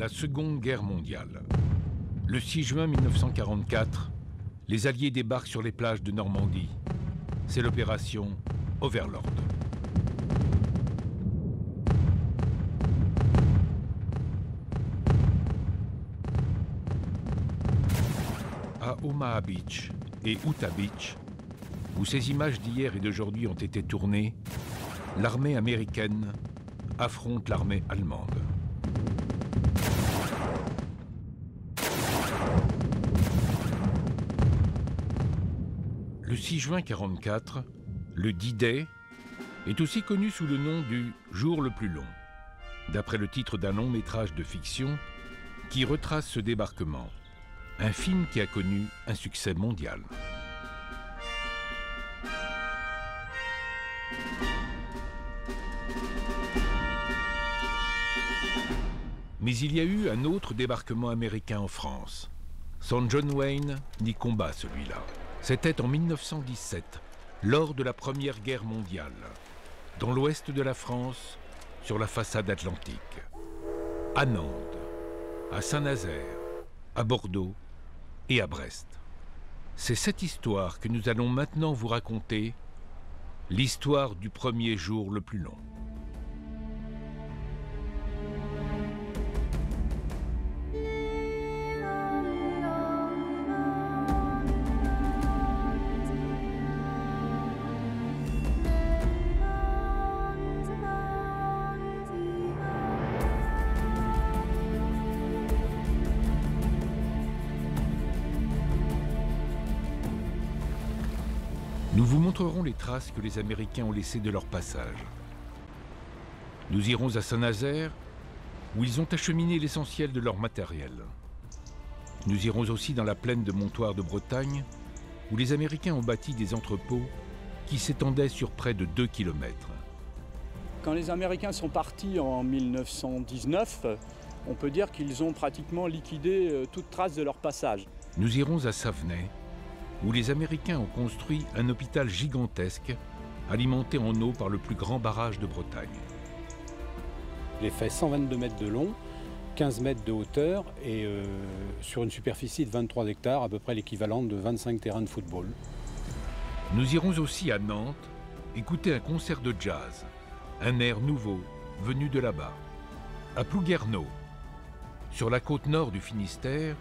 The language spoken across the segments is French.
La Seconde Guerre mondiale. Le 6 juin 1944, les Alliés débarquent sur les plages de Normandie. C'est l'opération Overlord. À Omaha Beach et Utah Beach, où ces images d'hier et d'aujourd'hui ont été tournées, l'armée américaine affronte l'armée allemande. Le 6 juin 1944, le D-Day est aussi connu sous le nom du « Jour le plus long », d'après le titre d'un long métrage de fiction qui retrace ce débarquement, un film qui a connu un succès mondial. Mais il y a eu un autre débarquement américain en France. Sans John Wayne ni combat celui-là. C'était en 1917, lors de la Première Guerre mondiale, dans l'ouest de la France, sur la façade atlantique. À Nantes, à Saint-Nazaire, à Bordeaux et à Brest. C'est cette histoire que nous allons maintenant vous raconter, l'histoire du premier jour le plus long. Nous vous montrerons les traces que les Américains ont laissées de leur passage. Nous irons à Saint-Nazaire, où ils ont acheminé l'essentiel de leur matériel. Nous irons aussi dans la plaine de Montoire de Bretagne, où les Américains ont bâti des entrepôts qui s'étendaient sur près de 2 kilomètres. Quand les Américains sont partis en 1919, on peut dire qu'ils ont pratiquement liquidé toute trace de leur passage. Nous irons à Savenay, où les Américains ont construit un hôpital gigantesque, alimenté en eau par le plus grand barrage de Bretagne. Il fait 122 mètres de long, 15 mètres de hauteur et sur une superficie de 23 hectares, à peu près l'équivalent de 25 terrains de football. Nous irons aussi à Nantes écouter un concert de jazz, un air nouveau venu de là-bas. À Plouguerneau, sur la côte nord du Finistère,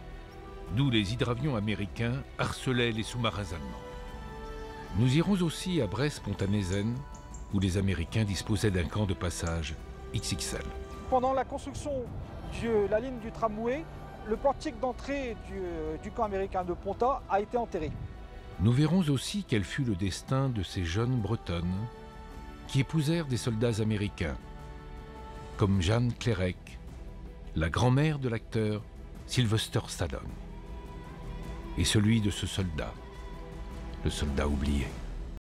d'où les hydravions américains harcelaient les sous-marins allemands. Nous irons aussi à Brest-Pontanézen, où les Américains disposaient d'un camp de passage XXL. Pendant la construction de la ligne du tramway, le portique d'entrée du camp américain de Ponta a été enterré. Nous verrons aussi quel fut le destin de ces jeunes Bretonnes qui épousèrent des soldats américains, comme Jeanne Clérec, la grand-mère de l'acteur Sylvester Stallone, et celui de ce soldat, le soldat oublié.